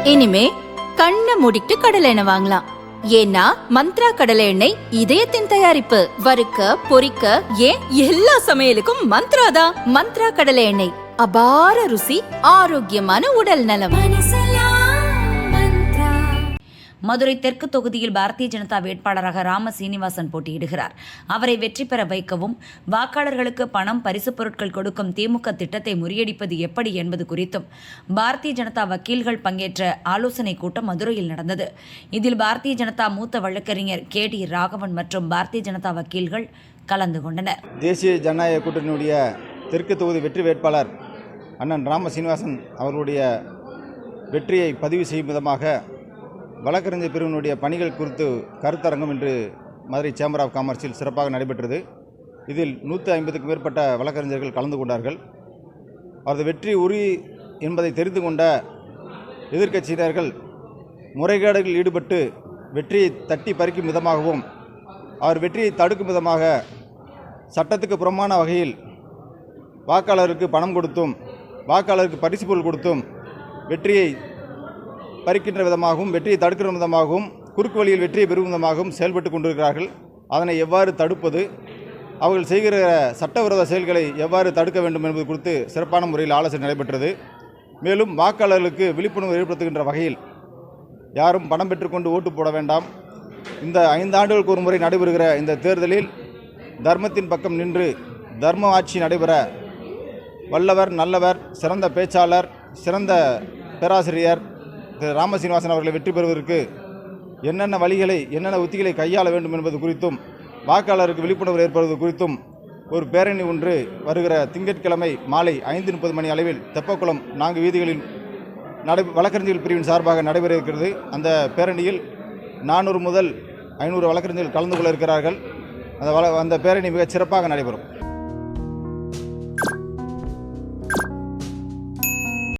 இனிமே கண்ணை மூடிட்டு கடலை எண்ணெய் வாங்கலாம். ஏன்னா மந்த்ரா கடலை எண்ணெய் இதயத்தின் தயாரிப்பு. வறுக்க பொரிக்க ஏன் எல்லா சமையலுக்கும் மந்த்ரா தான். மந்த்ரா கடலை எண்ணெய், அபார ருசி, ஆரோக்கியமான உடல் நலம். மதுரை தெற்கு தொகுதியில் பாரதிய ஜனதா வேட்பாளராக ராம சீனிவாசன் போட்டியிடுகிறார். அவரை வெற்றி பெற வைக்கவும் வாக்காளர்களுக்கு பணம் பரிசுப் பொருட்கள் கொடுக்கும் திமுக திட்டத்தை முறியடிப்பது எப்படி என்பது குறித்தும் பாரதிய ஜனதா வக்கீல்கள் பங்கேற்ற ஆலோசனை கூட்டம் மதுரையில் நடந்தது. இதில் பாரதிய ஜனதா மூத்த வழக்கறிஞர் KD ராகவன் மற்றும் பாரதிய ஜனதா வக்கீல்கள் கலந்து கொண்டனர். தேசிய ஜனநாயக கூட்டணியுடைய தெற்கு தொகுதி வெற்றி வேட்பாளர் அண்ணன் ராம சீனிவாசன் அவர்களுடைய வெற்றியை பதிவு செய்யும் விதமாக வழக்கறிஞர் பிரிவினுடைய பணிகள் குறித்து கருத்தரங்கம் இன்று மதுரை சேம்பர் ஆஃப் காமர்ஸில் சிறப்பாக நடைபெற்றது. இதில் 150க்கும் மேற்பட்ட வழக்கறிஞர்கள் கலந்து கொண்டார்கள். அவரது வெற்றி உறுதி என்பதை தெரிந்து கொண்ட எதிர்க்கட்சியினர்கள் முறைகேடுகளில் ஈடுபட்டு வெற்றியை தட்டி பறிக்கும் விதமாகவும் அவர் வெற்றியை தடுக்கும் விதமாக சட்டத்துக்கு புறம்பான வகையில் வாக்காளருக்கு பணம் கொடுத்தும் வாக்காளருக்கு பரிசு பொருள் கொடுத்தும் வெற்றியை பறிக்கின்ற விதமாகவும் வெற்றியை தடுக்கின்ற விதமாகவும் குறுக்கு வழியில் வெற்றியை பெறும் விதமாகவும் செயல்பட்டு கொண்டிருக்கிறார்கள். அதனை எவ்வாறு தடுப்பது, அவர்கள் செய்கிற சட்டவிரோத செயல்களை எவ்வாறு தடுக்க வேண்டும் என்பது குறித்து சிறப்பான முறையில் ஆலோசனை நடைபெற்றது. மேலும் வாக்காளர்களுக்கு விழிப்புணர்வு ஏற்படுத்துகின்ற வகையில் யாரும் பணம் பெற்றுக்கொண்டு ஓட்டு போட வேண்டாம், இந்த 5 ஆண்டுகளுக்கு ஒரு முறை நடைபெறுகிற இந்த தேர்தலில் தர்மத்தின் பக்கம் நின்று தர்ம ஆட்சி நடைபெற வல்லவர், நல்லவர், சிறந்த பேச்சாளர், சிறந்த பேராசிரியர் திரு ராம சீனிவாசன் அவர்களை வெற்றி பெறுவதற்கு என்னென்ன வழிகளை என்னென்ன உத்திகளை கையாள வேண்டும் என்பது குறித்தும் வாக்காளருக்கு விழிப்புணர்வு ஏற்படுவது குறித்தும் ஒரு பேரணி ஒன்று வருகிற திங்கட்கிழமை மாலை 5:30 மணி அளவில் தெப்பக்குளம் 4 வீதிகளில் வழக்கறிஞர்கள் பிரிவின் சார்பாக நடைபெற இருக்கிறது. அந்த பேரணியில் 400 முதல் 500 வழக்கறிஞர்கள் கலந்து கொள்ள இருக்கிறார்கள். அந்த பேரணி மிகச் சிறப்பாக நடைபெறும்.